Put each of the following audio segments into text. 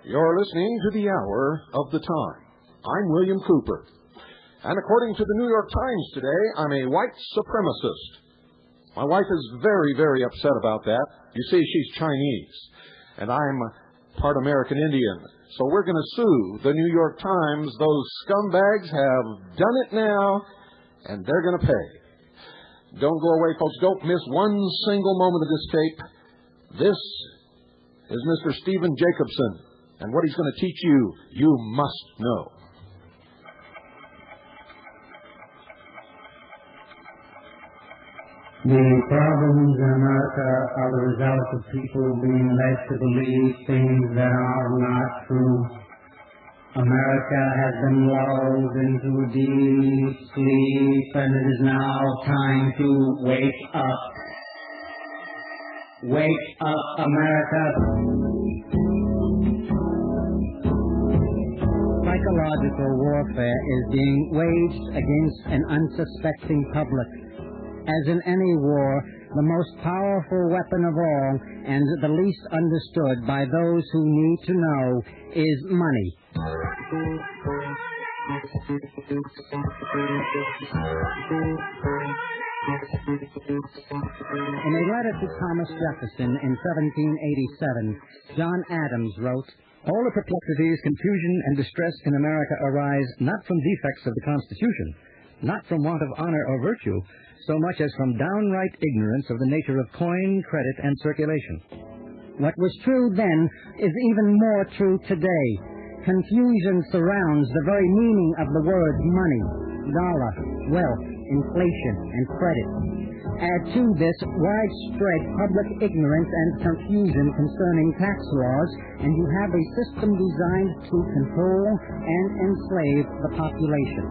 You're listening to The Hour of the Time. I'm William Cooper. And according to the New York Times today, I'm a white supremacist. My wife is very, very upset about that. You see, she's Chinese, and I'm part American Indian. So we're going to sue the New York Times. Those scumbags have done it now, and they're going to pay. Don't go away, folks. Don't miss one single moment of this tape. This is Mr. Stephen Jacobson. And what he's going to teach you, you must know. The problems in America are the result of people being led to believe things that are not true. America has been lulled into a deep sleep, and it is now time to wake up. Wake up, America. Psychological warfare is being waged against an unsuspecting public. As in any war, the most powerful weapon of all, and the least understood by those who need to know, is money. In a letter to Thomas Jefferson in 1787, John Adams wrote, "All the perplexities, confusion, and distress in America arise not from defects of the Constitution, not from want of honor or virtue, so much as from downright ignorance of the nature of coin, credit, and circulation." What was true then is even more true today. Confusion surrounds the very meaning of the words money, dollar, wealth, inflation, and credit. Add to this widespread public ignorance and confusion concerning tax laws, and you have a system designed to control and enslave the population.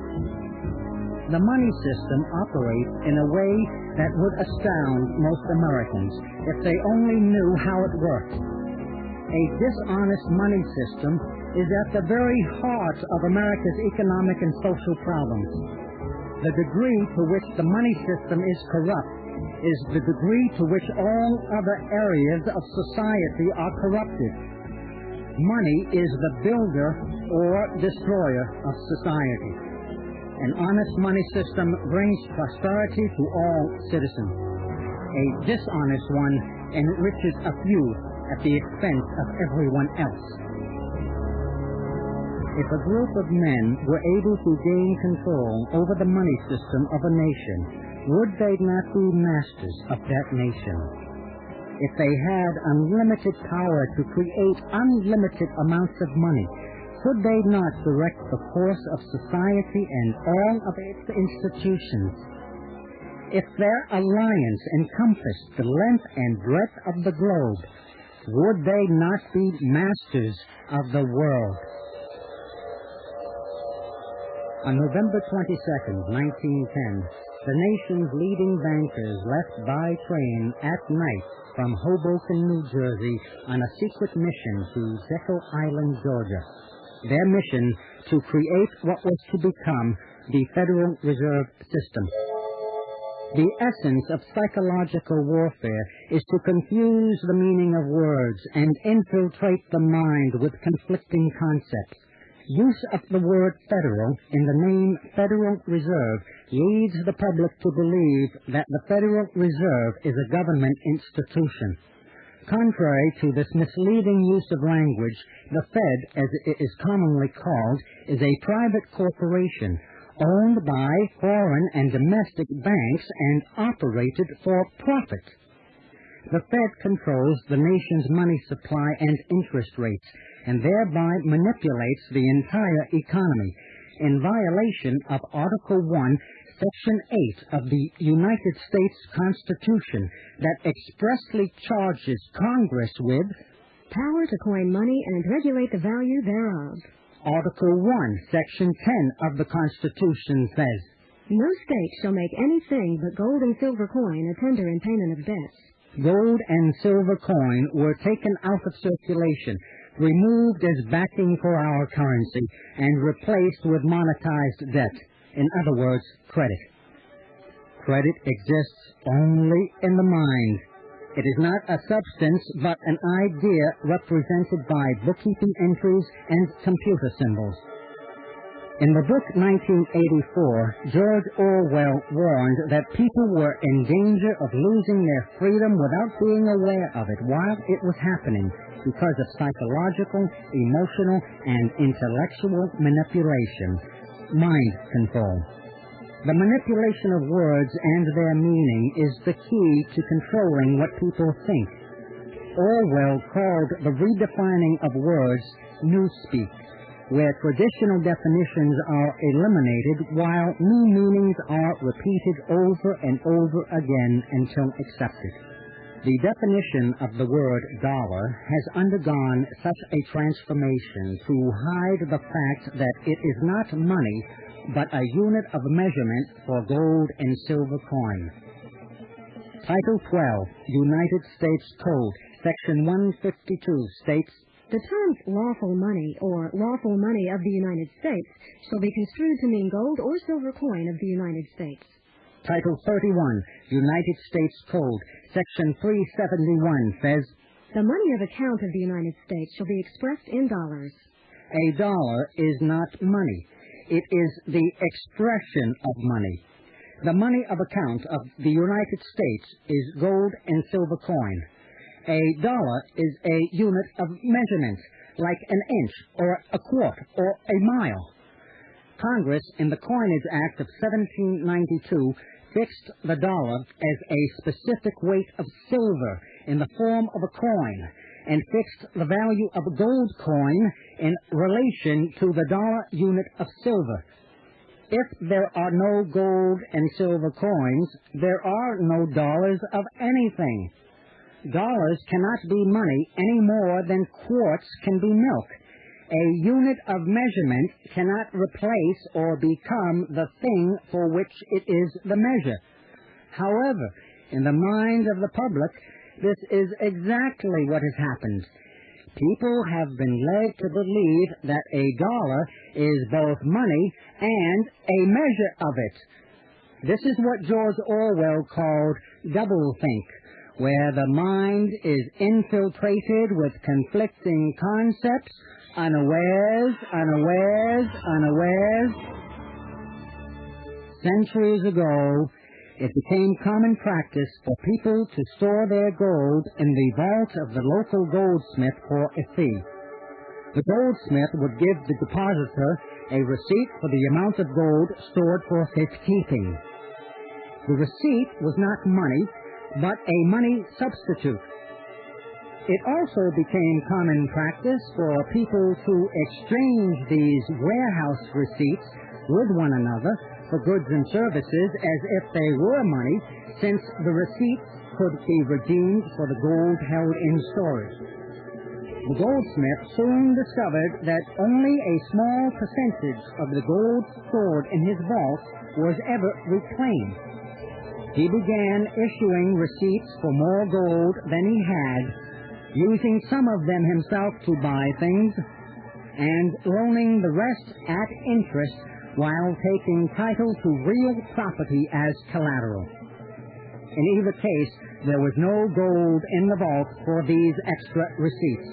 The money system operates in a way that would astound most Americans if they only knew how it worked. A dishonest money system is at the very heart of America's economic and social problems. The degree to which the money system is corrupt is the degree to which all other areas of society are corrupted. Money is the builder or destroyer of society. An honest money system brings prosperity to all citizens. A dishonest one enriches a few at the expense of everyone else. If a group of men were able to gain control over the money system of a nation, would they not be masters of that nation? If they had unlimited power to create unlimited amounts of money, could they not direct the course of society and all of its institutions? If their alliance encompassed the length and breadth of the globe, would they not be masters of the world? On November 22nd, 1910, the nation's leading bankers left by train at night from Hoboken, New Jersey, on a secret mission to Jekyll Island, Georgia. Their mission to create what was to become the Federal Reserve System. The essence of psychological warfare is to confuse the meaning of words and infiltrate the mind with conflicting concepts. Use of the word federal in the name Federal Reserve leads the public to believe that the Federal Reserve is a government institution. Contrary to this misleading use of language, the Fed, as it is commonly called, is a private corporation owned by foreign and domestic banks and operated for profit. The Fed controls the nation's money supply and interest rates, and thereby manipulates the entire economy in violation of Article 1, Section 8 of the United States Constitution that expressly charges Congress with power to coin money and regulate the value thereof. Article 1, Section 10 of the Constitution says, no state shall make anything but gold and silver coin a tender in payment of debts. Gold and silver coin were taken out of circulation, removed as backing for our currency, and replaced with monetized debt. In other words, credit. Credit exists only in the mind. It is not a substance, but an idea represented by bookkeeping entries and computer symbols. In the book 1984, George Orwell warned that people were in danger of losing their freedom without being aware of it while it was happening because of psychological, emotional, and intellectual manipulation, mind control. The manipulation of words and their meaning is the key to controlling what people think. Orwell called the redefining of words newspeak, where traditional definitions are eliminated while new meanings are repeated over and over again until accepted. The definition of the word dollar has undergone such a transformation to hide the fact that it is not money, but a unit of measurement for gold and silver coin. Title 12, United States Code, Section 152 states, the terms lawful money or lawful money of the United States shall be construed to mean gold or silver coin of the United States. Title 31, United States Code, Section 371 says, the money of account of the United States shall be expressed in dollars. A dollar is not money. It is the expression of money. The money of account of the United States is gold and silver coin. A dollar is a unit of measurement, like an inch or a quart or a mile. Congress, in the Coinage Act of 1792, fixed the dollar as a specific weight of silver in the form of a coin, and fixed the value of a gold coin in relation to the dollar unit of silver. If there are no gold and silver coins, there are no dollars of anything. Dollars cannot be money any more than quarts can be milk. A unit of measurement cannot replace or become the thing for which it is the measure. However, in the mind of the public, this is exactly what has happened. People have been led to believe that a dollar is both money and a measure of it. This is what George Orwell called doublethink, where the mind is infiltrated with conflicting concepts, unawares. Centuries ago, it became common practice for people to store their gold in the vault of the local goldsmith for a fee. The goldsmith would give the depositor a receipt for the amount of gold stored for safekeeping. The receipt was not money, but a money substitute. It also became common practice for people to exchange these warehouse receipts with one another for goods and services as if they were money, since the receipts could be redeemed for the gold held in storage. The goldsmith soon discovered that only a small percentage of the gold stored in his vault was ever reclaimed. He began issuing receipts for more gold than he had, using some of them himself to buy things, and loaning the rest at interest while taking title to real property as collateral. In either case, there was no gold in the vault for these extra receipts.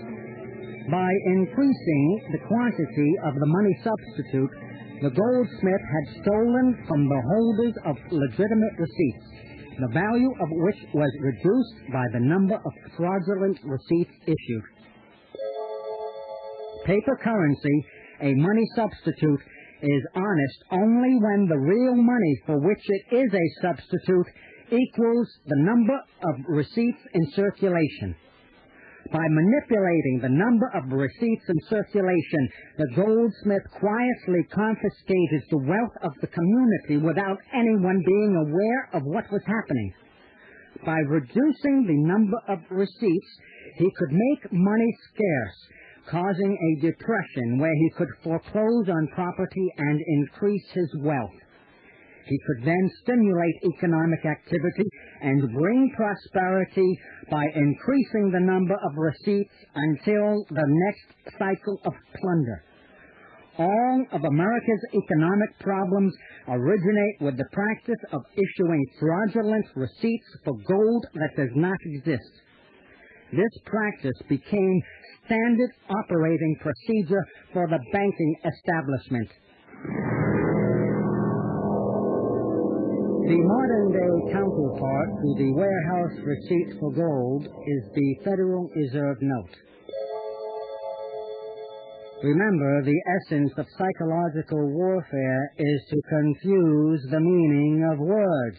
By increasing the quantity of the money substitute, the goldsmith had stolen from the holders of legitimate receipts, the value of which was reduced by the number of fraudulent receipts issued. Paper currency, a money substitute, is honest only when the real money for which it is a substitute equals the number of receipts in circulation. By manipulating the number of receipts in circulation, the goldsmith quietly confiscated the wealth of the community without anyone being aware of what was happening. By reducing the number of receipts, he could make money scarce, causing a depression where he could foreclose on property and increase his wealth. He could then stimulate economic activity and bring prosperity by increasing the number of receipts until the next cycle of plunder. All of America's economic problems originate with the practice of issuing fraudulent receipts for gold that does not exist. This practice became standard operating procedure for the banking establishment. The modern-day counterpart to the warehouse receipt for gold is the Federal Reserve note. Remember, the essence of psychological warfare is to confuse the meaning of words.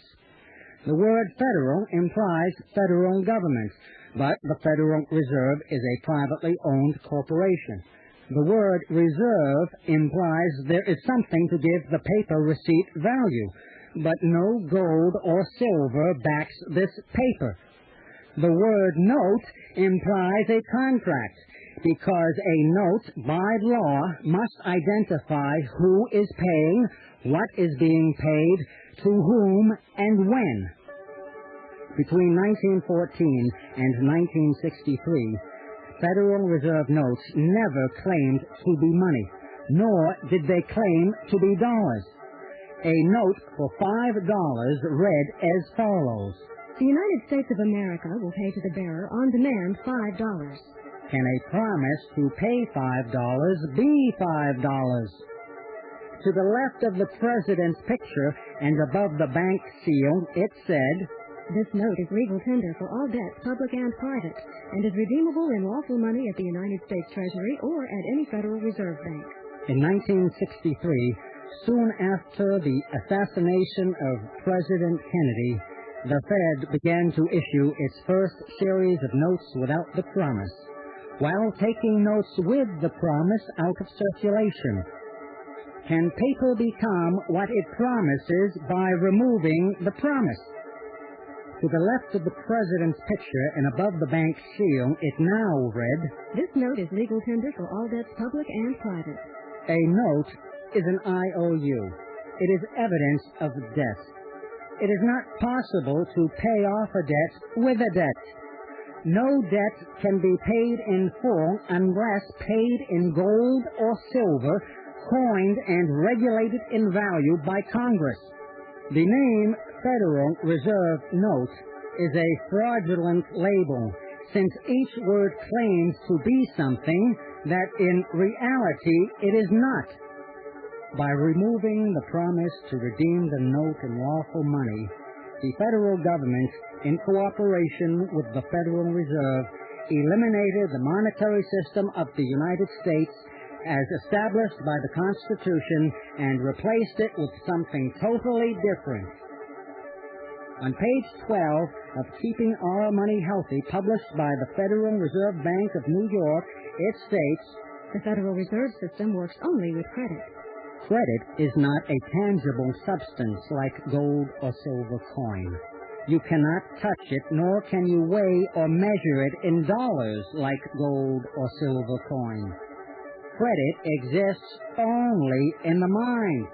The word federal implies federal government, but the Federal Reserve is a privately owned corporation. The word reserve implies there is something to give the paper receipt value, but no gold or silver backs this paper. The word note implies a contract, because a note, by law, must identify who is paying, what is being paid, to whom, and when. Between 1914 and 1963, Federal Reserve notes never claimed to be money, nor did they claim to be dollars. A note for $5 read as follows. The United States of America will pay to the bearer on demand $5. Can a promise to pay $5 be $5? To the left of the president's picture and above the bank seal, it said, This note is legal tender for all debts, public and private, and is redeemable in lawful money at the United States Treasury or at any Federal Reserve Bank. In 1963, soon after the assassination of President Kennedy, the Fed began to issue its first series of notes without the promise, while taking notes with the promise out of circulation. Can paper become what it promises by removing the promise? To the left of the president's picture and above the bank seal, it now read, This note is legal tender for all debts, public and private. A note is an IOU. It is evidence of debt. It is not possible to pay off a debt with a debt. No debt can be paid in full unless paid in gold or silver, coined and regulated in value by Congress. The name Federal Reserve Note is a fraudulent label, since each word claims to be something that in reality it is not. By removing the promise to redeem the note in lawful money, the federal government, in cooperation with the Federal Reserve, eliminated the monetary system of the United States as established by the Constitution and replaced it with something totally different. On page 12 of Keeping Our Money Healthy, published by the Federal Reserve Bank of New York, it states, The Federal Reserve System works only with credit. Credit is not a tangible substance like gold or silver coin. You cannot touch it, nor can you weigh or measure it in dollars like gold or silver coin. Credit exists only in the mind,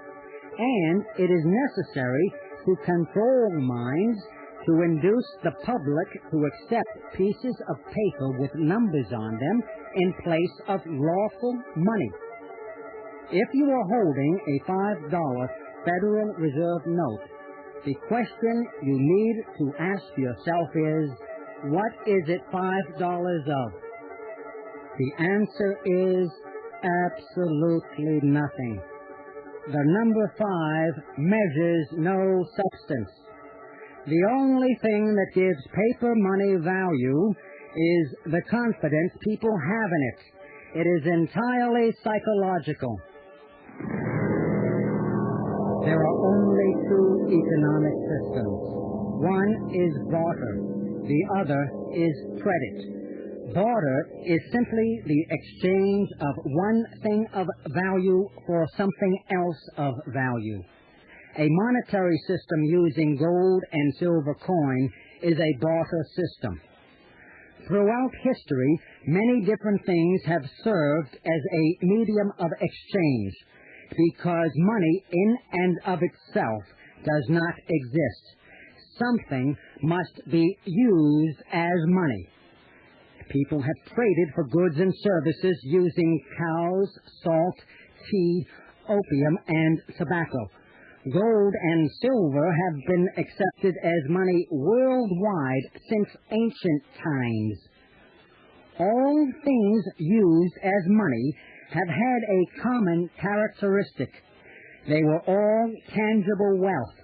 and it is necessary to control minds to induce the public to accept pieces of paper with numbers on them in place of lawful money. If you are holding a $5 Federal Reserve note, the question you need to ask yourself is, what is it $5 of? The answer is absolutely nothing. The number 5 measures no substance. The only thing that gives paper money value is the confidence people have in it. It is entirely psychological. There are only two economic systems. One is barter. The other is credit. Barter is simply the exchange of one thing of value for something else of value. A monetary system using gold and silver coin is a barter system. Throughout history, many different things have served as a medium of exchange because money in and of itself does not exist. Something must be used as money. People have traded for goods and services using cows, salt, tea, opium, and tobacco. Gold and silver have been accepted as money worldwide since ancient times. All things used as money have had a common characteristic. They were all tangible wealth.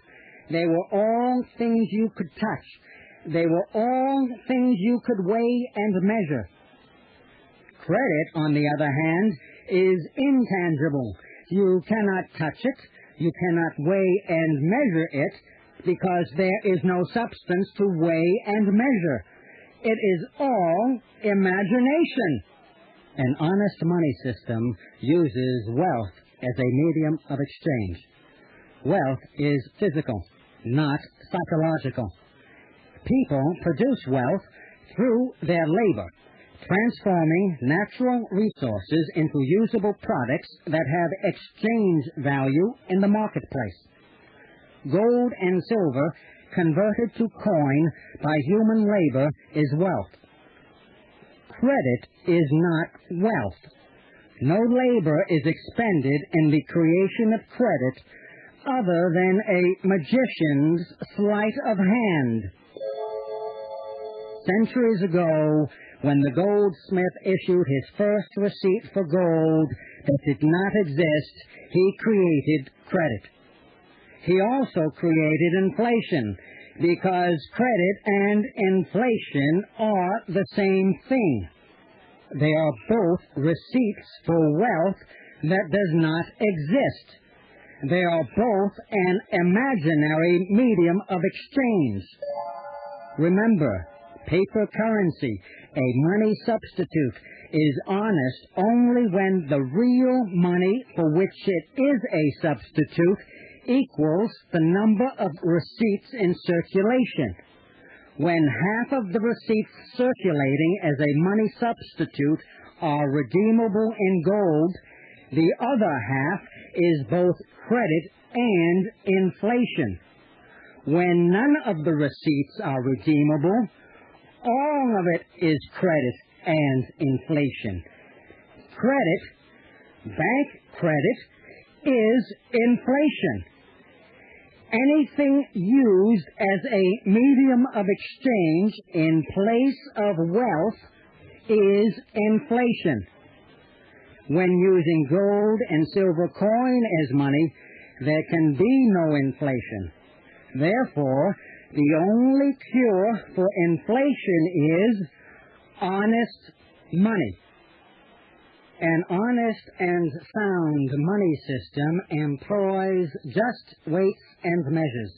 They were all things you could touch. They were all things you could weigh and measure. Credit, on the other hand, is intangible. You cannot touch it. You cannot weigh and measure it because there is no substance to weigh and measure. It is all imagination. An honest money system uses wealth as a medium of exchange. Wealth is physical, not psychological. People produce wealth through their labor, transforming natural resources into usable products that have exchange value in the marketplace. Gold and silver converted to coin by human labor is wealth. Credit is not wealth. No labor is expended in the creation of credit other than a magician's sleight of hand. Centuries ago, when the goldsmith issued his first receipt for gold that did not exist, he created credit. He also created inflation, because credit and inflation are the same thing. They are both receipts for wealth that does not exist. They are both an imaginary medium of exchange. Remember, paper currency, a money substitute, is honest only when the real money for which it is a substitute equals the number of receipts in circulation. When half of the receipts circulating as a money substitute are redeemable in gold, the other half is both credit and inflation. When none of the receipts are redeemable, all of it is credit and inflation. Credit, bank credit, is inflation. Anything used as a medium of exchange in place of wealth is inflation. When using gold and silver coin as money, there can be no inflation. Therefore, the only cure for inflation is honest money. An honest and sound money system employs just weights and measures.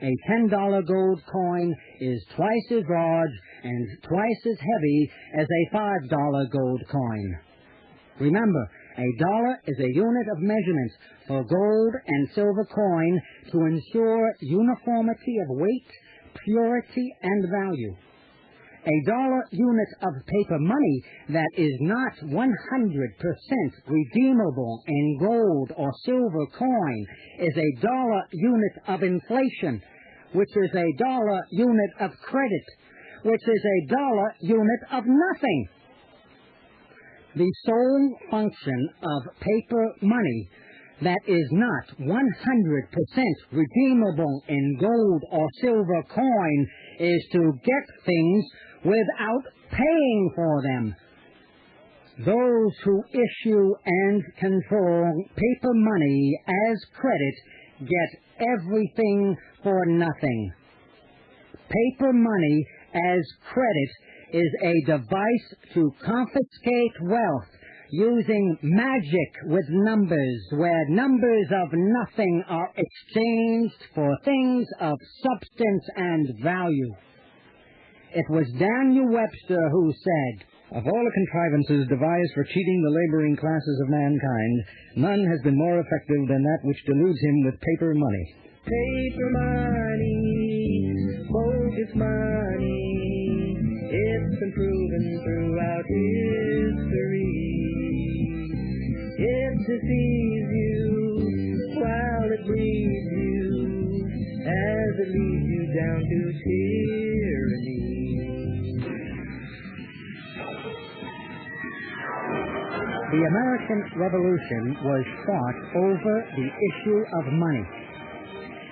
A $10 gold coin is twice as large and twice as heavy as a $5 gold coin. Remember, a dollar is a unit of measurement for gold and silver coin to ensure uniformity of weight, purity, and value. A dollar unit of paper money that is not 100% redeemable in gold or silver coin is a dollar unit of inflation, which is a dollar unit of credit, which is a dollar unit of nothing. The sole function of paper money that is not 100% redeemable in gold or silver coin is to get things without paying for them. Those who issue and control paper money as credit get everything for nothing. Paper money as credit is a device to confiscate wealth using magic with numbers, where numbers of nothing are exchanged for things of substance and value. It was Daniel Webster who said, "Of all the contrivances devised for cheating the laboring classes of mankind, none has been more effective than that which deludes him with paper money." Paper money, bogus money, it's been proven throughout history. It deceives you while it bleeds you, as it leads you down to tyranny. the American Revolution was fought over the issue of money.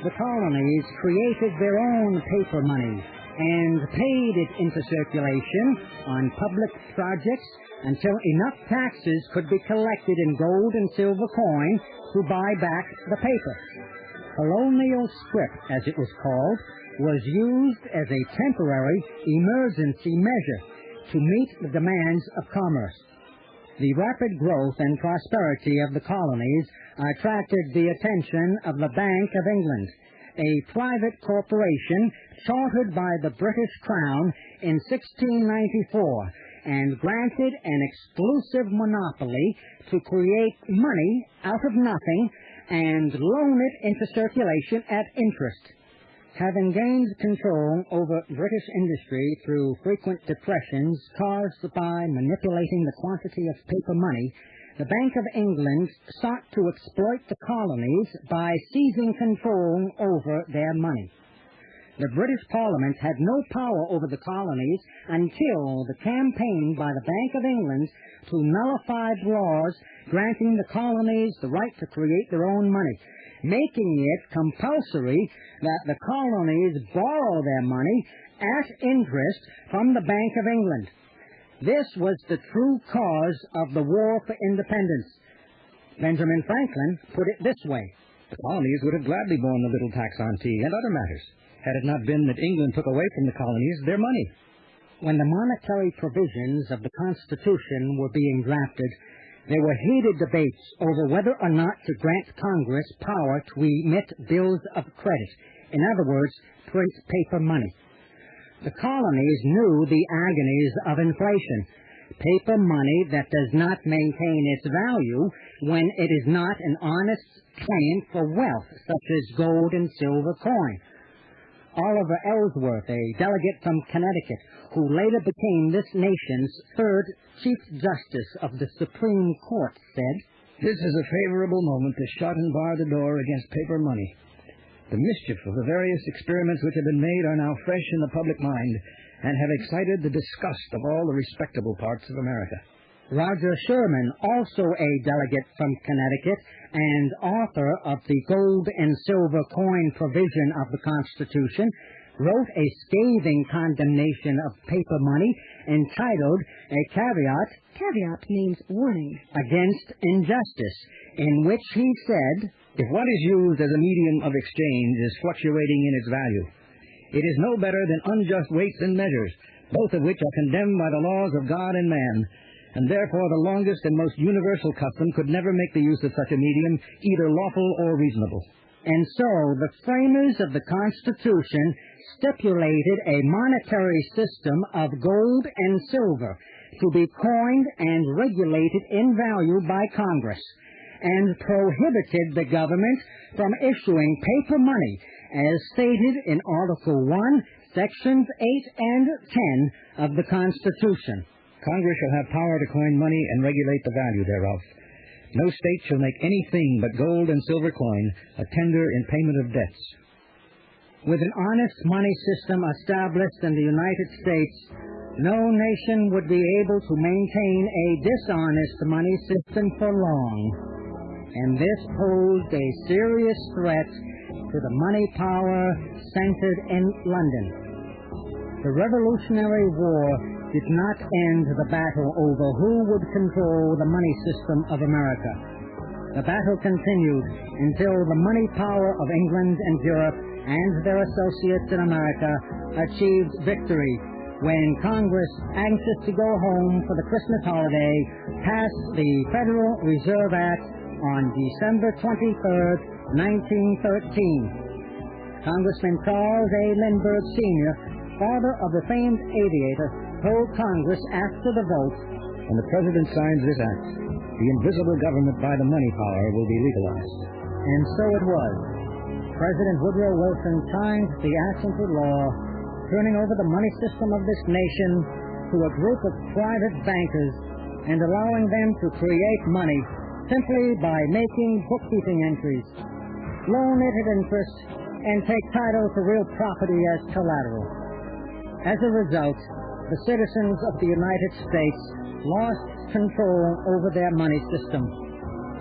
The colonies created their own paper money and paid it into circulation on public projects until enough taxes could be collected in gold and silver coin to buy back the paper. Colonial scrip, as it was called, was used as a temporary emergency measure to meet the demands of commerce. The rapid growth and prosperity of the colonies attracted the attention of the Bank of England, a private corporation chartered by the British Crown in 1694 and granted an exclusive monopoly to create money out of nothing and loan it into circulation at interest. Having gained control over British industry through frequent depressions caused by manipulating the quantity of paper money, the Bank of England sought to exploit the colonies by seizing control over their money. The British Parliament had no power over the colonies until the campaign by the Bank of England to nullify laws granting the colonies the right to create their own money, making it compulsory that the colonies borrow their money at interest from the Bank of England. This was the true cause of the War for Independence. Benjamin Franklin put it this way: the colonies would have gladly borne the little tax on tea and other matters, had it not been that England took away from the colonies their money. When the monetary provisions of the Constitution were being drafted, there were heated debates over whether or not to grant Congress power to emit bills of credit, in other words, print paper money. The colonies knew the agonies of inflation, paper money that does not maintain its value when it is not an honest claim for wealth, such as gold and silver coin. Oliver Ellsworth, a delegate from Connecticut, who later became this nation's third Chief Justice of the Supreme Court, said, "This is a favorable moment to shut and bar the door against paper money. The mischief of the various experiments which have been made are now fresh in the public mind and have excited the disgust of all the respectable parts of America." Roger Sherman, also a delegate from Connecticut and author of the gold and silver coin provision of the Constitution, wrote a scathing condemnation of paper money entitled A Caveat — caveat means warning — against injustice, in which he said, "If what is used as a medium of exchange is fluctuating in its value, it is no better than unjust weights and measures, both of which are condemned by the laws of God and man, and therefore the longest and most universal custom could never make the use of such a medium either lawful or reasonable." And so the framers of the Constitution stipulated a monetary system of gold and silver to be coined and regulated in value by Congress, and prohibited the government from issuing paper money, as stated in Article 1, Sections 8 and 10 of the Constitution. Congress shall have power to coin money and regulate the value thereof. No state shall make anything but gold and silver coin a tender in payment of debts. With an honest money system established in the United States, no nation would be able to maintain a dishonest money system for long. And this posed a serious threat to the money power centered in London. The Revolutionary War did not end the battle over who would control the money system of America. The battle continued until the money power of England and Europe and their associates in America achieved victory when Congress, anxious to go home for the Christmas holiday, passed the Federal Reserve Act on December 23rd, 1913. Congressman Charles A. Lindbergh, Sr., father of the famed aviator, told Congress after the vote, "When the President signs this act, the invisible government by the money power will be legalized." and so it was. President Woodrow Wilson signed the act into law, turning over the money system of this nation to a group of private bankers and allowing them to create money simply by making bookkeeping entries, loan it at interest, and take title to real property as collateral. As a result, the citizens of the United States lost control over their money system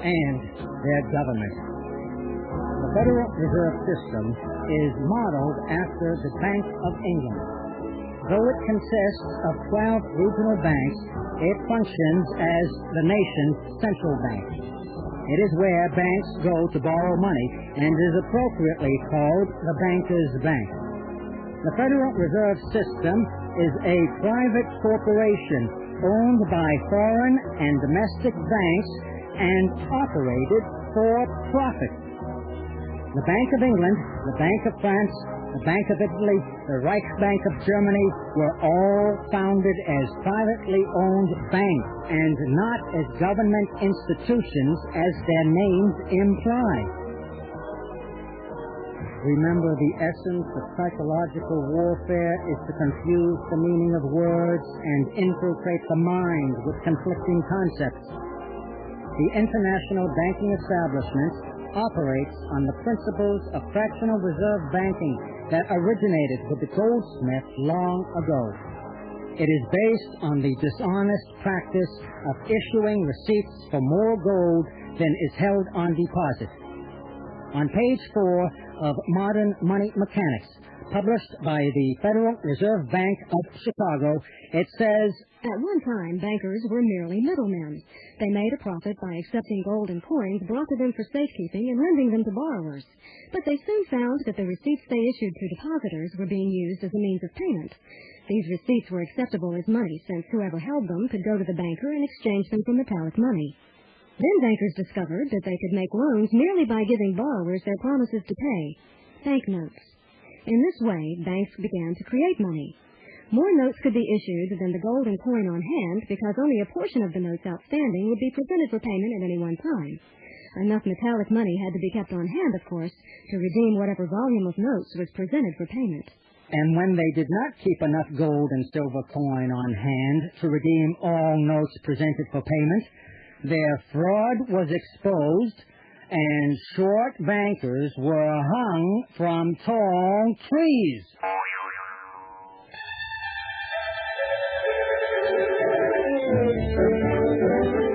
and their government. The Federal Reserve System is modeled after the Bank of England. Though it consists of 12 regional banks, it functions as the nation's central bank. It is where banks go to borrow money and is appropriately called the banker's bank. The Federal Reserve System is a private corporation owned by foreign and domestic banks and operated for profit. The Bank of England, the Bank of France, the Bank of Italy, the Reichsbank of Germany were all founded as privately owned banks and not as government institutions as their names imply. Remember, the essence of psychological warfare is to confuse the meaning of words and infiltrate the mind with conflicting concepts. The international banking establishment operates on the principles of fractional reserve banking that originated with the goldsmith long ago. It is based on the dishonest practice of issuing receipts for more gold than is held on deposit. On page 4 of Modern Money Mechanics, published by the Federal Reserve Bank of Chicago, it says, "At one time, bankers were merely middlemen. They made a profit by accepting gold and coins brought to them for safekeeping and lending them to borrowers. But they soon found that the receipts they issued to depositors were being used as a means of payment. These receipts were acceptable as money, since whoever held them could go to the banker and exchange them for metallic money. Then bankers discovered that they could make loans merely by giving borrowers their promises to pay, banknotes. In this way, banks began to create money. More notes could be issued than the gold and coin on hand because only a portion of the notes outstanding would be presented for payment at any one time. Enough metallic money had to be kept on hand, of course, to redeem whatever volume of notes was presented for payment. And when they did not keep enough gold and silver coin on hand to redeem all notes presented for payment, their fraud was exposed, and short bankers were hung from tall trees.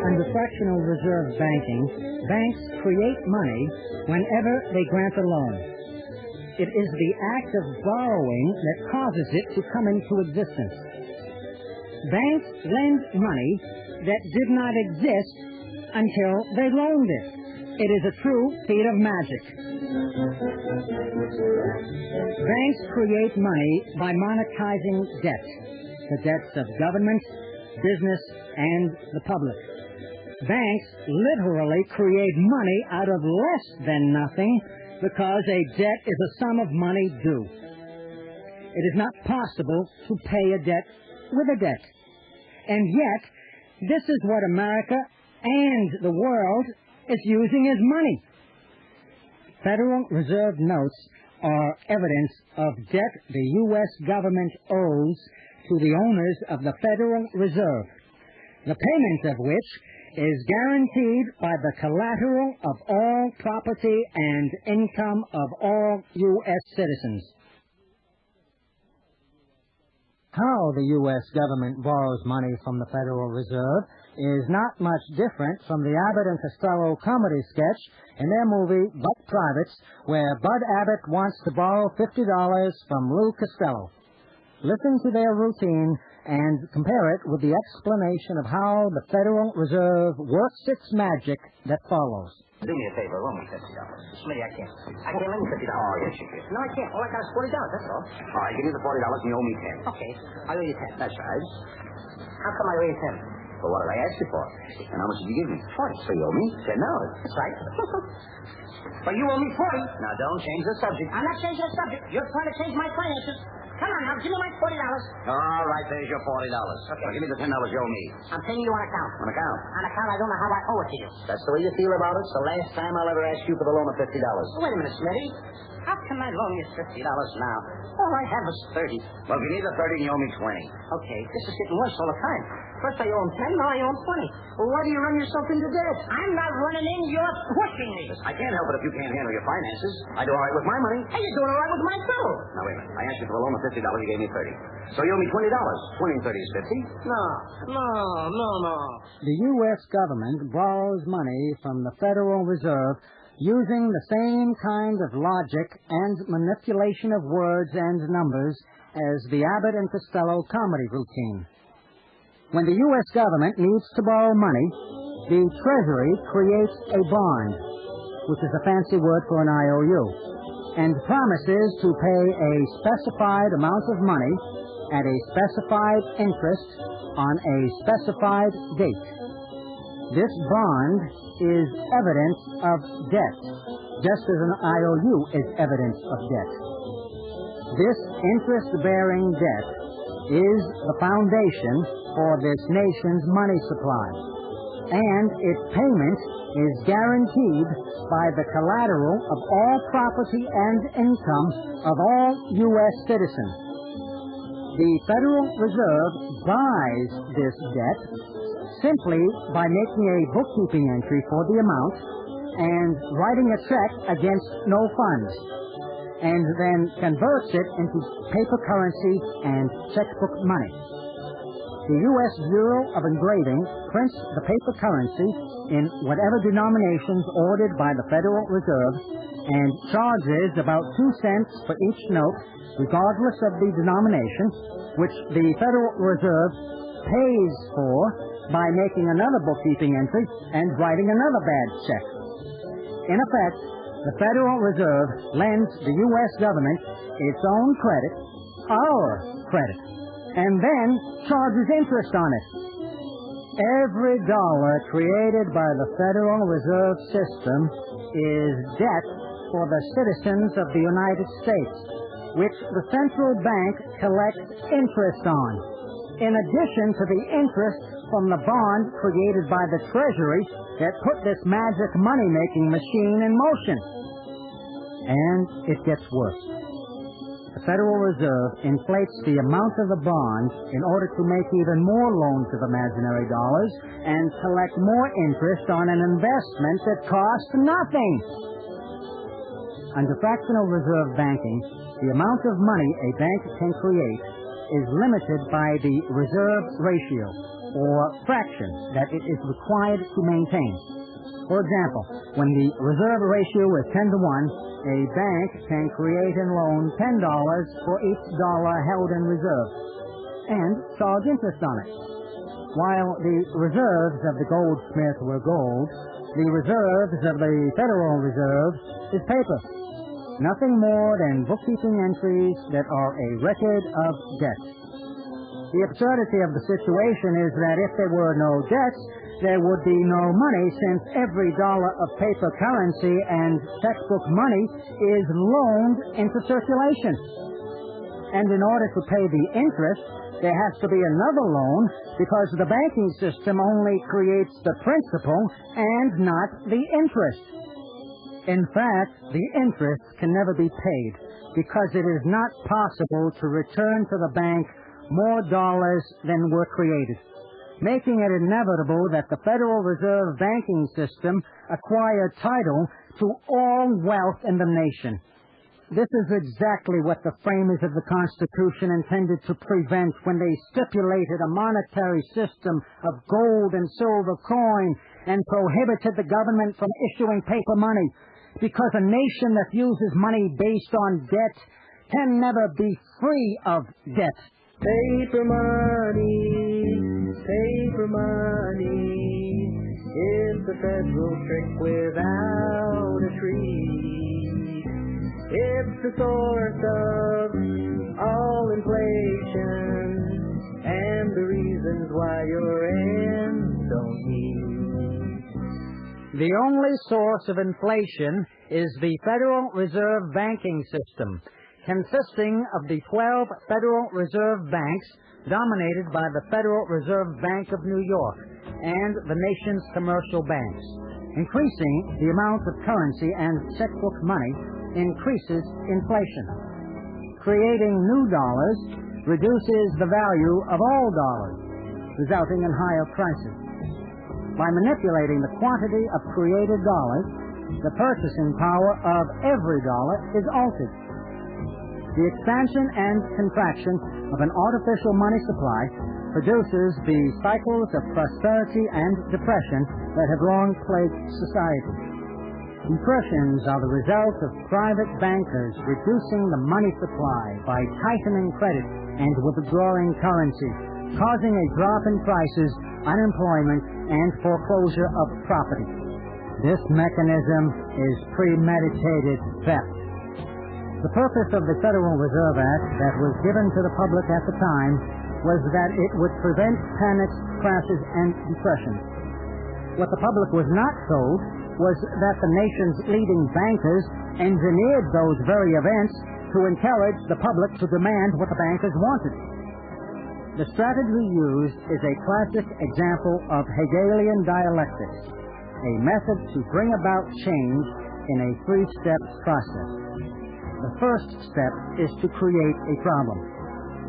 Under fractional reserve banking, banks create money whenever they grant a loan. It is the act of borrowing that causes it to come into existence. Banks lend money that did not exist until they loaned it. It is a true feat of magic. Banks create money by monetizing debt, the debts of government, business, and the public. Banks literally create money out of less than nothing because a debt is a sum of money due. It is not possible to pay a debt with a debt. And yet, this is what America and the world is using as money. Federal Reserve notes are evidence of debt the U.S. government owes to the owners of the Federal Reserve, the payment of which is guaranteed by the collateral of all property and income of all U.S. citizens. How the U.S. government borrows money from the Federal Reserve is not much different from the Abbott and Costello comedy sketch in their movie Buck Privates, where Bud Abbott wants to borrow $50 from Lou Costello. Listen to their routine and compare it with the explanation of how the Federal Reserve works its magic that follows. Do me a favor, loan me $50. Smitty, I can't lend you $50. Oh, yes, you can. No, I can't. All I got is $40, that's all. All right, give me the $40 and you owe me 10. Okay, I owe you 10. That's right. How come I owe you 10? Well, what did I ask you for? And how much did you give me? 40. So you owe me $10. That's right. But you owe me 40. Now, don't change the subject. I'm not changing the subject. You're trying to change my finances. Come on now, give me my $40. All right, there's your $40. Okay. Now, give me the $10 you owe me. I'm paying you on account. On account. On account, I don't know how I owe it to you. That's the way you feel about it? So last time I'll ever ask you for the loan of $50. Wait a minute, Smitty. How can I loan you $50 now? All I have is 30. Well, if you need the 30, you owe me 20. Okay, this is getting worse all the time. First I owe him 10, now I owe him 20. Well, why do you run yourself into debt? I'm not running in, you're pushing me. I can't help it if you can't handle your finances. I do all right with my money. Hey, you're doing all right with mine, too. Now, wait a minute. I asked you for the loan of $50. You gave me 30. So you owe me $20. 20 and 30 is 50. No. The U.S. government borrows money from the Federal Reserve using the same kind of logic and manipulation of words and numbers as the Abbott and Costello comedy routine. When the U.S. government needs to borrow money, the Treasury creates a bond, which is a fancy word for an IOU, and promises to pay a specified amount of money at a specified interest on a specified date. This bond is evidence of debt, just as an IOU is evidence of debt. This interest-bearing debt is the foundation for this nation's money supply, and its payment is guaranteed by the collateral of all property and income of all U.S. citizens. The Federal Reserve buys this debt simply by making a bookkeeping entry for the amount and writing a check against no funds, and then converts it into paper currency and checkbook money. The U.S. Bureau of Engraving prints the paper currency in whatever denominations ordered by the Federal Reserve and charges about 2 cents for each note, regardless of the denomination, which the Federal Reserve pays for by making another bookkeeping entry and writing another bad check. In effect, the Federal Reserve lends the U.S. government its own credit, our credit, and then charges interest on it. Every dollar created by the Federal Reserve System is debt for the citizens of the United States, which the central bank collects interest on, in addition to the interest from the bond created by the Treasury that put this magic money-making machine in motion. And it gets worse. The Federal Reserve inflates the amount of the bond in order to make even more loans of imaginary dollars and collect more interest on an investment that costs nothing. Under fractional reserve banking, the amount of money a bank can create is limited by the reserve ratio, or fraction, that it is required to maintain. For example, when the reserve ratio is 10 to 1, a bank can create and loan $10 for each dollar held in reserve, and charge interest on it. While the reserves of the goldsmith were gold, the reserves of the Federal Reserve is paper. Nothing more than bookkeeping entries that are a record of debt. The absurdity of the situation is that if there were no debts, there would be no money, since every dollar of paper currency and checkbook money is loaned into circulation. And in order to pay the interest, there has to be another loan, because the banking system only creates the principal and not the interest. In fact, the interest can never be paid, because it is not possible to return to the bank more dollars than were created, making it inevitable that the Federal Reserve banking system acquire title to all wealth in the nation. This is exactly what the framers of the Constitution intended to prevent when they stipulated a monetary system of gold and silver coin and prohibited the government from issuing paper money, because a nation that uses money based on debt can never be free of debt. Paper money, It's a federal trick without a tree. It's the source of all inflation and the reasons why your ends don't meet. The only source of inflation is the Federal Reserve banking system, consisting of the 12 Federal Reserve banks dominated by the Federal Reserve Bank of New York and the nation's commercial banks. Increasing the amount of currency and checkbook money increases inflation. Creating new dollars reduces the value of all dollars, resulting in higher prices. By manipulating the quantity of created dollars, the purchasing power of every dollar is altered. The expansion and contraction of an artificial money supply produces the cycles of prosperity and depression that have long plagued society. Depressions are the result of private bankers reducing the money supply by tightening credit and withdrawing currency, causing a drop in prices, unemployment, and foreclosure of property. This mechanism is premeditated theft. The purpose of the Federal Reserve Act that was given to the public at the time was that it would prevent panics, crashes, and depressions. What the public was not told was that the nation's leading bankers engineered those very events to encourage the public to demand what the bankers wanted. The strategy used is a classic example of Hegelian dialectics, a method to bring about change in a three-step process. The first step is to create a problem.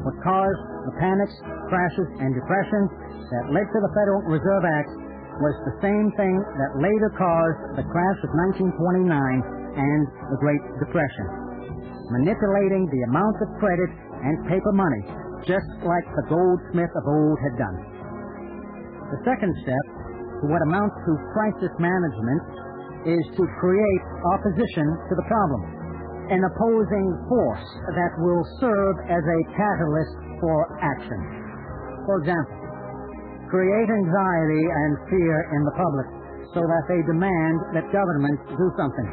What caused the panics, crashes, and depressions that led to the Federal Reserve Act was the same thing that later caused the crash of 1929 and the Great Depression. Manipulating the amount of credit and paper money, just like the goldsmith of old had done. The second step, to what amounts to crisis management, is to create opposition to the problem, an opposing force that will serve as a catalyst for action. For example, create anxiety and fear in the public so that they demand that government do something.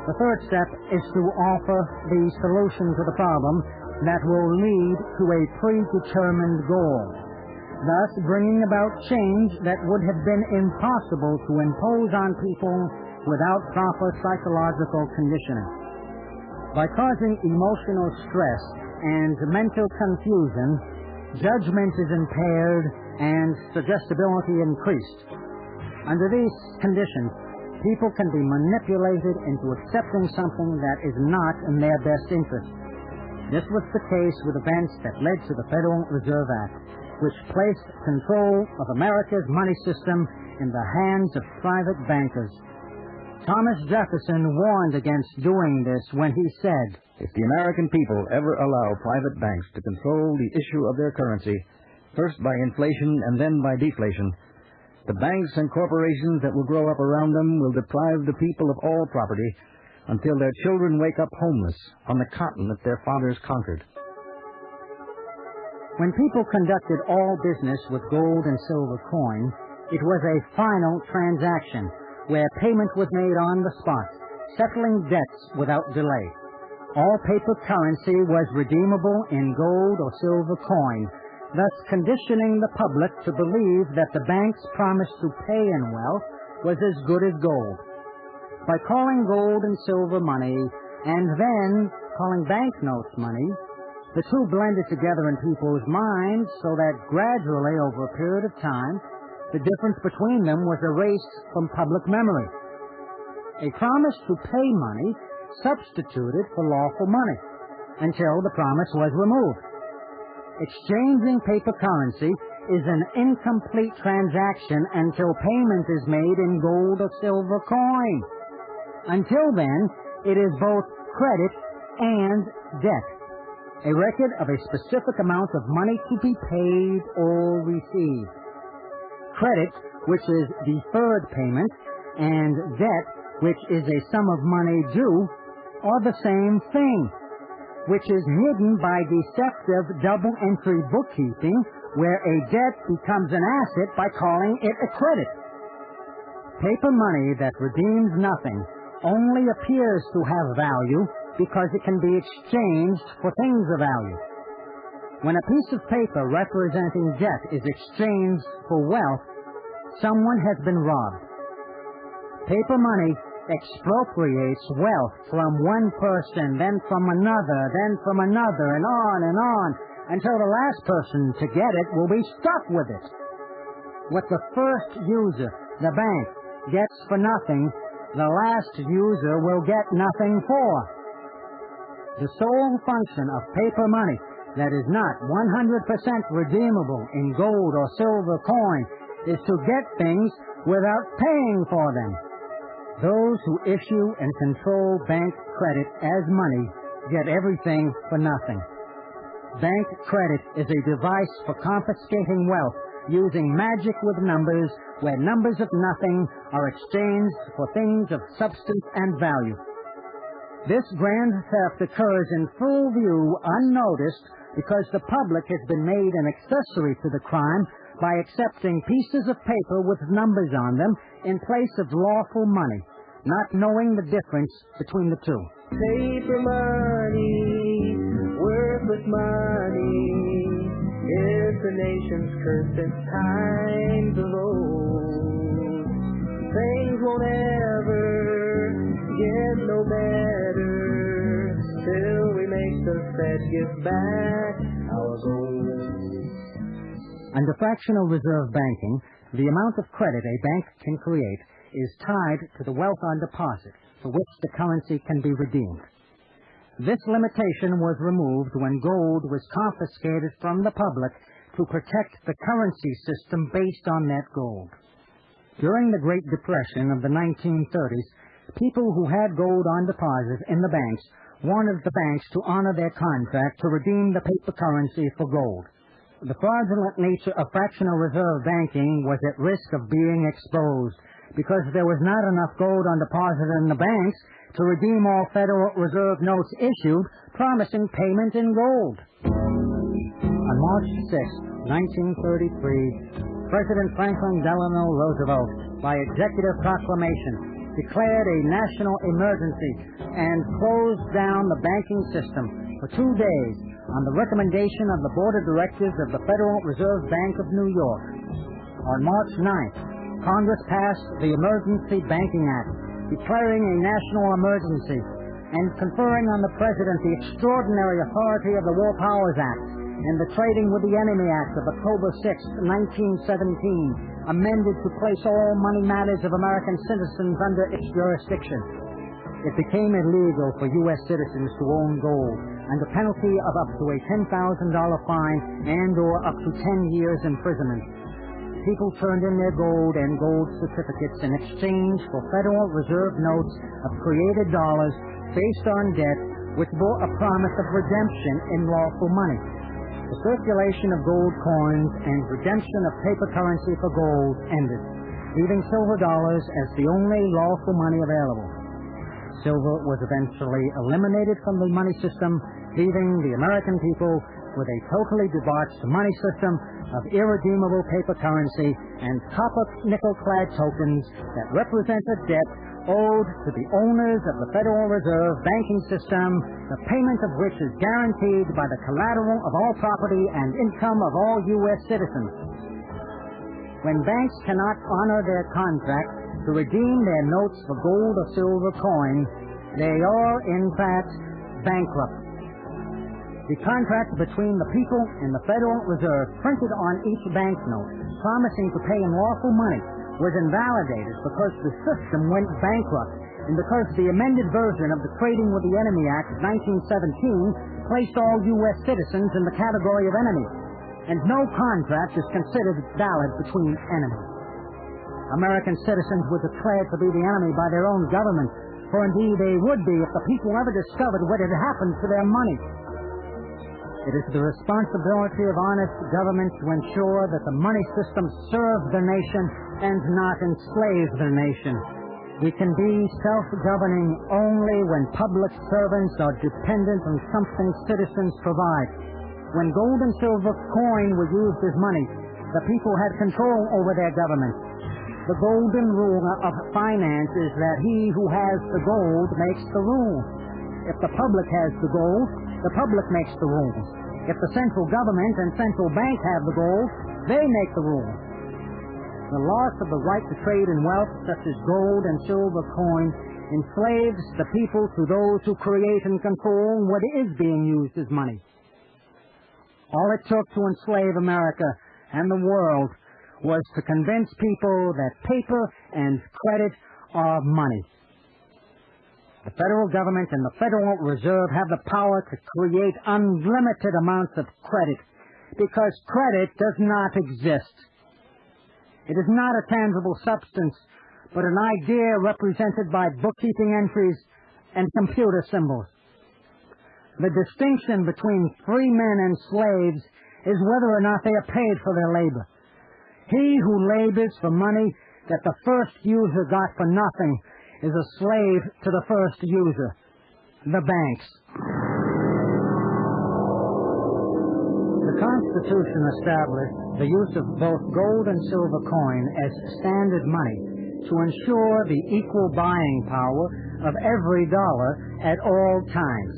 The third step is to offer the solution to the problem that will lead to a predetermined goal, thus bringing about change that would have been impossible to impose on people without proper psychological conditioning. By causing emotional stress and mental confusion, judgment is impaired and suggestibility increased. Under these conditions, people can be manipulated into accepting something that is not in their best interest. This was the case with events that led to the Federal Reserve Act, which placed control of America's money system in the hands of private bankers. Thomas Jefferson warned against doing this when he said, "If the American people ever allow private banks to control the issue of their currency, first by inflation and then by deflation, the banks and corporations that will grow up around them will deprive the people of all property until their children wake up homeless on the continent their fathers conquered." When people conducted all business with gold and silver coin, it was a final transaction where payment was made on the spot, settling debts without delay. All paper currency was redeemable in gold or silver coin, thus conditioning the public to believe that the bank's promise to pay in wealth was as good as gold. By calling gold and silver money, and then calling banknotes money, the two blended together in people's minds so that gradually, over a period of time, the difference between them was erased from public memory. A promise to pay money substituted for lawful money until the promise was removed. Exchanging paper currency is an incomplete transaction until payment is made in gold or silver coin. Until then, it is both credit and debt, a record of a specific amount of money to be paid or received. Credit, which is deferred payment, and debt, which is a sum of money due, are the same thing, which is hidden by deceptive double-entry bookkeeping, where a debt becomes an asset by calling it a credit. Paper money that redeems nothing only appears to have value because it can be exchanged for things of value. When a piece of paper representing debt is exchanged for wealth, someone has been robbed. Paper money expropriates wealth from one person, then from another, and on, until the last person to get it will be stuck with it. What the first user, the bank, gets for nothing, the last user will get nothing for. The sole function of paper money that is not 100% redeemable in gold or silver coin is to get things without paying for them. Those who issue and control bank credit as money get everything for nothing. Bank credit is a device for confiscating wealth using magic with numbers, where numbers of nothing are exchanged for things of substance and value. This grand theft occurs in full view, unnoticed, because the public has been made an accessory to the crime by accepting pieces of paper with numbers on them in place of lawful money, not knowing the difference between the two. Paper money, worthless money, is the nation's curse since times of old. Things won't ever get no better till we make the Fed give back our gold. Under fractional reserve banking, the amount of credit a bank can create is tied to the wealth on deposit, for which the currency can be redeemed. This limitation was removed when gold was confiscated from the public to protect the currency system based on that gold. During the Great Depression of the 1930s, people who had gold on deposit in the banks wanted the banks to honor their contract to redeem the paper currency for gold. The fraudulent nature of fractional reserve banking was at risk of being exposed because there was not enough gold on deposit in the banks to redeem all Federal Reserve notes issued promising payment in gold. On March 6, 1933, President Franklin Delano Roosevelt, by executive proclamation, declared a national emergency and closed down the banking system for 2 days on the recommendation of the Board of Directors of the Federal Reserve Bank of New York. On March 9th, Congress passed the Emergency Banking Act, declaring a national emergency and conferring on the President the extraordinary authority of the War Powers Act and the Trading with the Enemy Act of October 6, 1917, amended to place all money matters of American citizens under its jurisdiction. It became illegal for U.S. citizens to own gold, under penalty of up to a $10,000 fine and or up to 10 years imprisonment. People turned in their gold and gold certificates in exchange for Federal Reserve notes of created dollars based on debt, which bore a promise of redemption in lawful money. The circulation of gold coins and redemption of paper currency for gold ended, leaving silver dollars as the only lawful money available. Silver was eventually eliminated from the money system, leaving the American people with a totally debauched money system of irredeemable paper currency and copper nickel-clad tokens that represent a debt owed to the owners of the Federal Reserve banking system, the payment of which is guaranteed by the collateral of all property and income of all U.S. citizens. When banks cannot honor their contract to redeem their notes for gold or silver coin, they are, in fact, bankrupt. The contract between the people and the Federal Reserve, printed on each banknote, promising to pay in lawful money, was invalidated because the system went bankrupt and because the amended version of the Trading with the Enemy Act of 1917 placed all U.S. citizens in the category of enemies, and no contract is considered valid between enemies. American citizens were declared to be the enemy by their own government, for indeed they would be if the people ever discovered what had happened to their money. It is the responsibility of honest government to ensure that the money system serves the nation and not enslaves the nation. We can be self-governing only when public servants are dependent on something citizens provide. When gold and silver coin were used as money, the people had control over their government. The golden rule of finance is that he who has the gold makes the rules. If the public has the gold, the public makes the rules. If the central government and central bank have the gold, they make the rules. The loss of the right to trade in wealth, such as gold and silver coin, enslaves the people to those who create and control what is being used as money. All it took to enslave America and the world was to convince people that paper and credit are money. The federal government and the Federal Reserve have the power to create unlimited amounts of credit because credit does not exist. It is not a tangible substance, but an idea represented by bookkeeping entries and computer symbols. The distinction between free men and slaves is whether or not they are paid for their labor. He who labors for money that the first user got for nothing is a slave to the first user, the banks. The Constitution established the use of both gold and silver coin as standard money to ensure the equal buying power of every dollar at all times.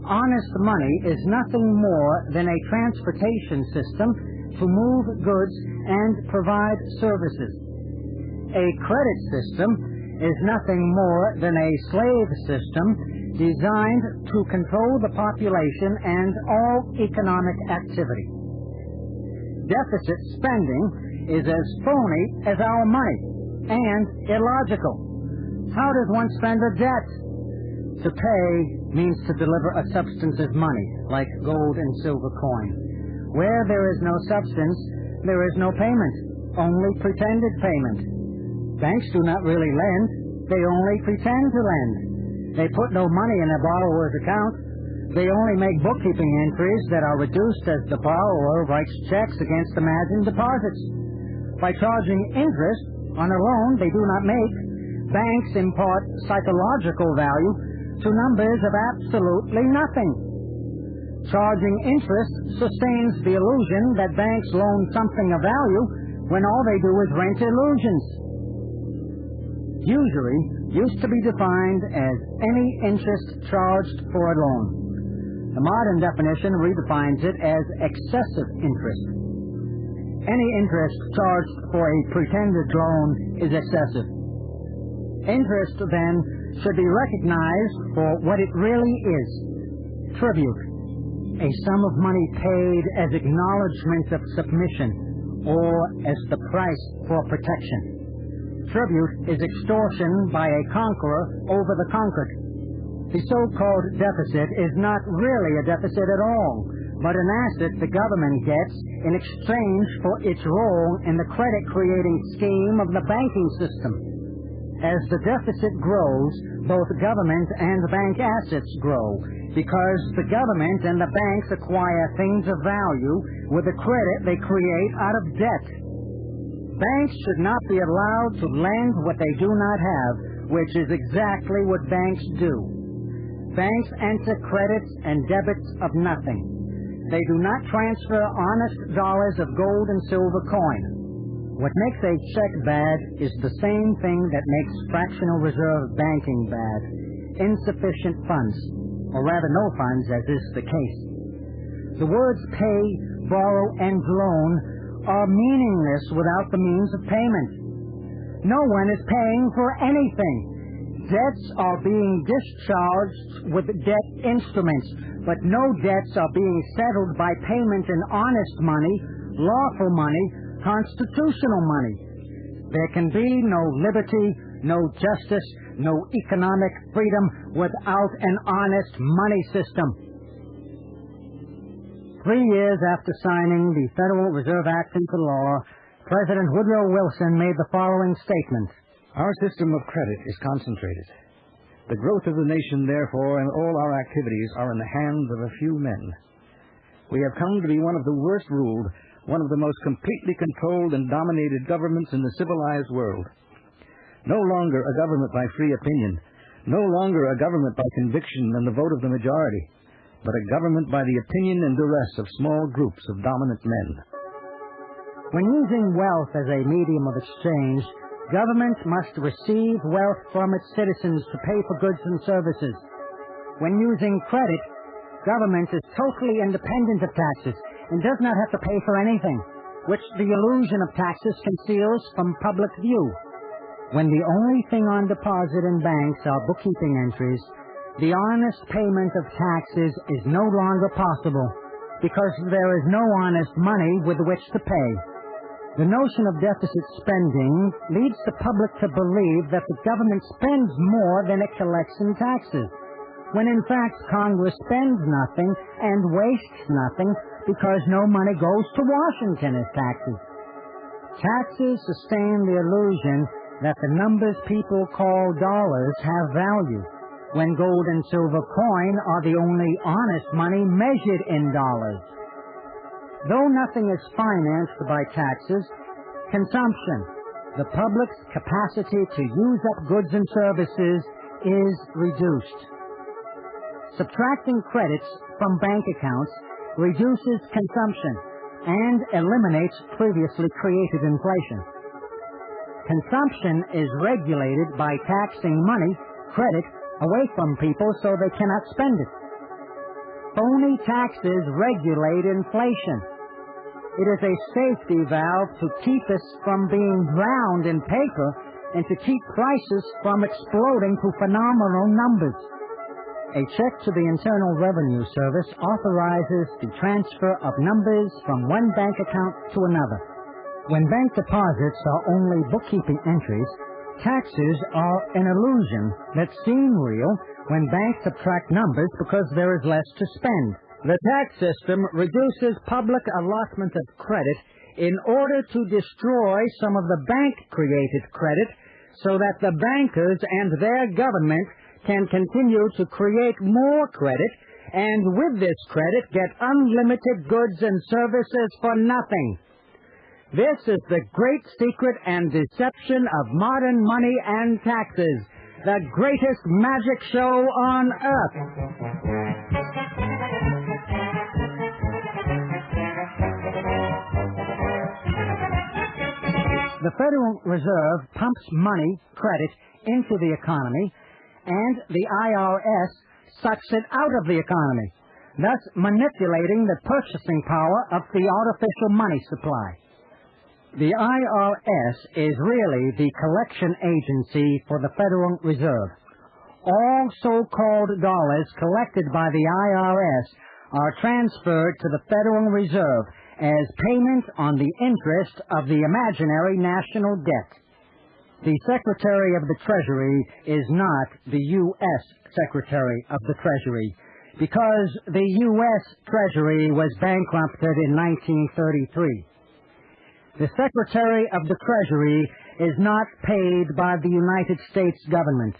Honest money is nothing more than a transportation system to move goods and provide services. A credit system is nothing more than a slave system designed to control the population and all economic activity. Deficit spending is as phony as our money and illogical. How does one spend a debt? To pay means to deliver a substance as money, like gold and silver coin. Where there is no substance, there is no payment, only pretended payment. Banks do not really lend, they only pretend to lend. They put no money in a borrower's account. They only make bookkeeping entries that are reduced as the borrower writes checks against imagined deposits. By charging interest on a loan they do not make, banks impart psychological value to numbers of absolutely nothing. Charging interest sustains the illusion that banks loan something of value when all they do is rent illusions. Usury used to be defined as any interest charged for a loan. The modern definition redefines it as excessive interest. Any interest charged for a pretended loan is excessive. Interest, then, should be recognized for what it really is: tribute, a sum of money paid as acknowledgment of submission or as the price for protection. Tribute is extortion by a conqueror over the conquered. The so-called deficit is not really a deficit at all, but an asset the government gets in exchange for its role in the credit-creating scheme of the banking system. As the deficit grows, both government and bank assets grow, because the government and the banks acquire things of value with the credit they create out of debt. Banks should not be allowed to lend what they do not have, which is exactly what banks do. Banks enter credits and debits of nothing. They do not transfer honest dollars of gold and silver coin. What makes a check bad is the same thing that makes fractional reserve banking bad: insufficient funds, or rather no funds, as is the case. The words pay, borrow, and loan are meaningless without the means of payment. No one is paying for anything. Debts are being discharged with debt instruments, but no debts are being settled by payment in honest money, lawful money, constitutional money. There can be no liberty, no justice, no economic freedom without an honest money system. 3 years after signing the Federal Reserve Act into law, President Woodrow Wilson made the following statement: Our system of credit is concentrated. The growth of the nation, therefore, and all our activities are in the hands of a few men. We have come to be one of the worst ruled, one of the most completely controlled and dominated governments in the civilized world. No longer a government by free opinion, no longer a government by conviction and the vote of the majority, but a government by the opinion and duress of small groups of dominant men. When using wealth as a medium of exchange, government must receive wealth from its citizens to pay for goods and services. When using credit, government is totally independent of taxes and does not have to pay for anything, which the illusion of taxes conceals from public view. When the only thing on deposit in banks are bookkeeping entries, the honest payment of taxes is no longer possible because there is no honest money with which to pay. The notion of deficit spending leads the public to believe that the government spends more than it collects in taxes, when in fact Congress spends nothing and wastes nothing because no money goes to Washington as taxes. Taxes sustain the illusion that the numbers people call dollars have value, when gold and silver coin are the only honest money measured in dollars. Though nothing is financed by taxes, consumption, the public's capacity to use up goods and services, is reduced. Subtracting credits from bank accounts reduces consumption and eliminates previously created inflation. Consumption is regulated by taxing money, credit, away from people so they cannot spend it. Phony taxes regulate inflation. It is a safety valve to keep us from being drowned in paper and to keep prices from exploding to phenomenal numbers. A check to the Internal Revenue Service authorizes the transfer of numbers from one bank account to another. When bank deposits are only bookkeeping entries, taxes are an illusion that seem real when banks subtract numbers because there is less to spend. The tax system reduces public allotment of credit in order to destroy some of the bank-created credit so that the bankers and their government can continue to create more credit and with this credit get unlimited goods and services for nothing. This is the great secret and deception of modern money and taxes, the greatest magic show on earth. The Federal Reserve pumps money, credit, into the economy, and the IRS sucks it out of the economy, thus manipulating the purchasing power of the artificial money supply. The IRS is really the collection agency for the Federal Reserve. All so-called dollars collected by the IRS are transferred to the Federal Reserve as payment on the interest of the imaginary national debt. The Secretary of the Treasury is not the U.S. Secretary of the Treasury because the U.S. Treasury was bankrupted in 1933. The Secretary of the Treasury is not paid by the United States government.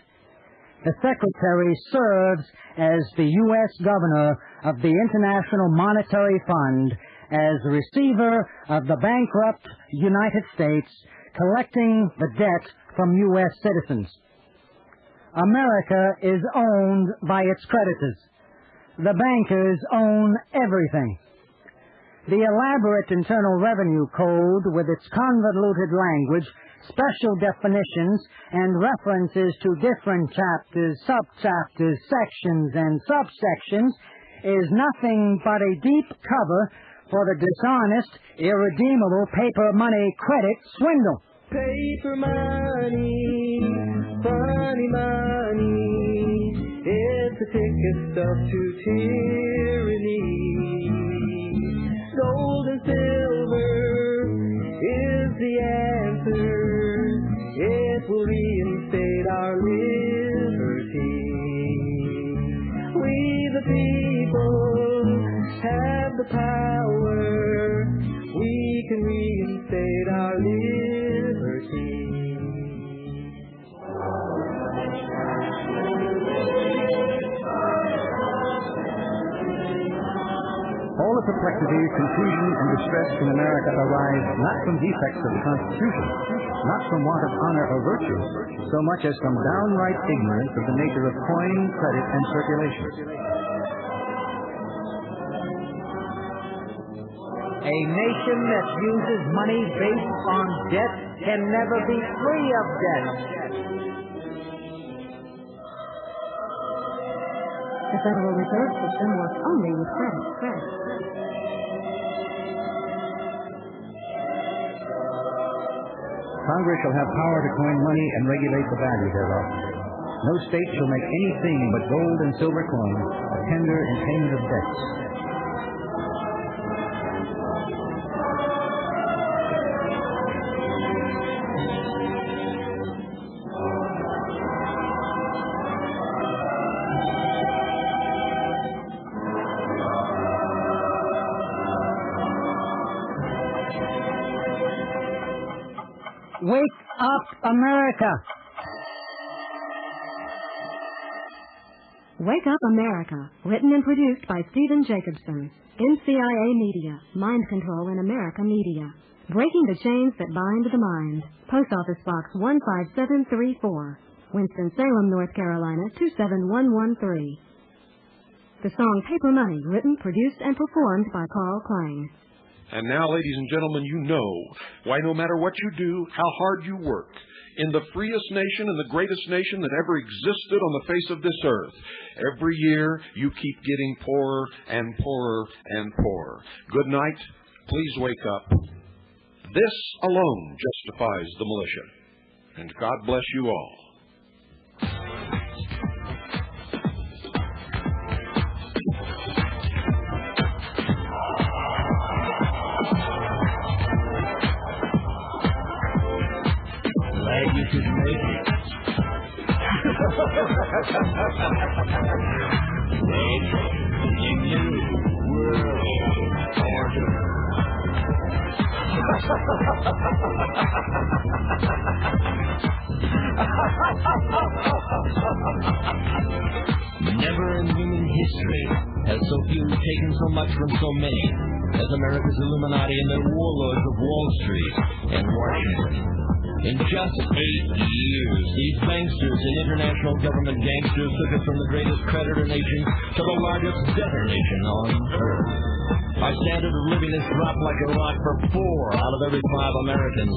The Secretary serves as the U.S. Governor of the International Monetary Fund as receiver of the bankrupt United States, collecting the debt from U.S. citizens. America is owned by its creditors. The bankers own everything. The elaborate Internal Revenue Code, with its convoluted language, special definitions, and references to different chapters, subchapters, sections, and subsections, is nothing but a deep cover for the dishonest, irredeemable paper money credit swindle. Paper money, funny money, it's a ticket stuffed to tyranny. Gold and silver is the answer. It will reinstate our liberty. We the people have the power. We can reinstate our liberty. All the perplexity, confusion, and distress in America arise not from defects of the Constitution, not from want of honor or virtue, so much as from downright ignorance of the nature of coin, credit, and circulation. A nation that uses money based on debt can never be free of debt. The Federal Reserve System works only with credit. Congress shall have power to coin money and regulate the value thereof. No state shall make anything but gold and silver coin a tender in payment of debts. Wake up, America! Wake Up America, written and produced by Stephen Jacobson. NCIA Media, Mind Control in America Media. Breaking the chains that bind the mind. Post Office Box 15734, Winston-Salem, North Carolina 27113. The song Paper Money, written, produced, and performed by Carl Klang. And now, ladies and gentlemen, you know why no matter what you do, how hard you work, in the freest nation and the greatest nation that ever existed on the face of this earth, every year you keep getting poorer and poorer and poorer. Good night. Please wake up. This alone justifies the militia. And God bless you all. Glad you could make it. New world order. Never in human history has so few taken so much from so many as America's Illuminati and their warlords of Wall Street and Washington. In just 8 years, these banksters and international government gangsters took us from the greatest creditor nation to the largest debtor nation on earth. Our standard of living has dropped like a rock for 4 out of every 5 Americans.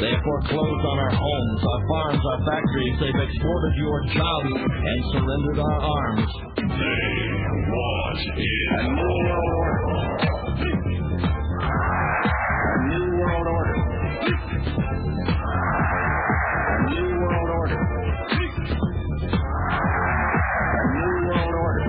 They have foreclosed on our homes, our farms, our factories. They've exported your jobs and surrendered our arms. They want a new world order. A new world order. A new world order. A new world order.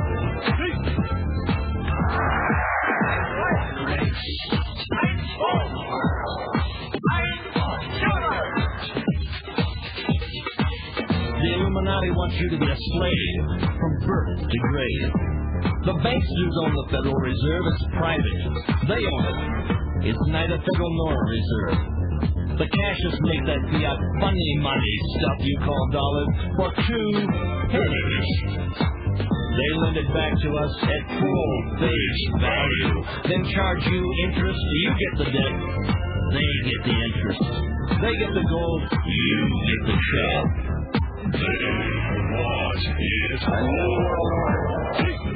The Illuminati wants you to be a slave from birth to grave. The banksters own the Federal Reserve. It's private. They own it. It's neither federal nor a reserve. The cashiers make that fiat funny money stuff you call dollars for 2 pennies. They lend it back to us at full face value, then charge you interest. You get the debt. They get the interest. They get the gold. You get the shell. They want it. A new world order.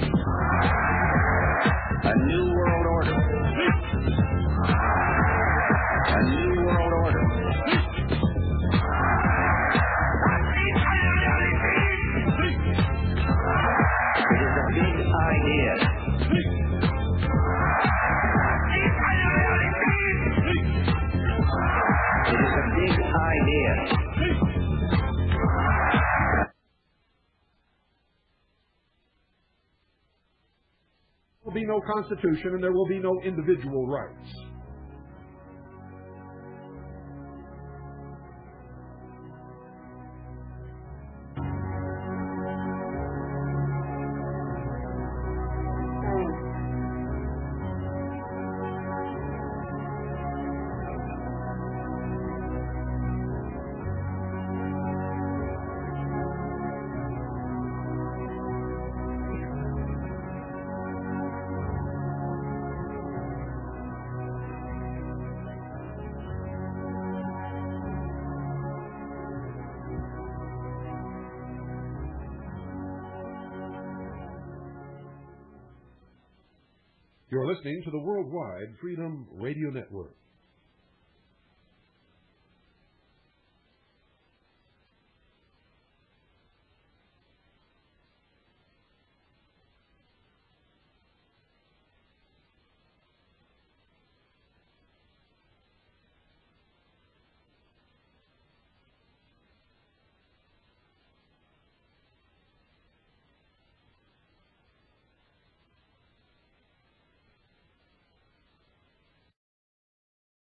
A new world order. A new world order. It is a big idea. It is a big idea. There will be no Constitution and there will be no individual rights. You're listening to the Worldwide Freedom Radio Network.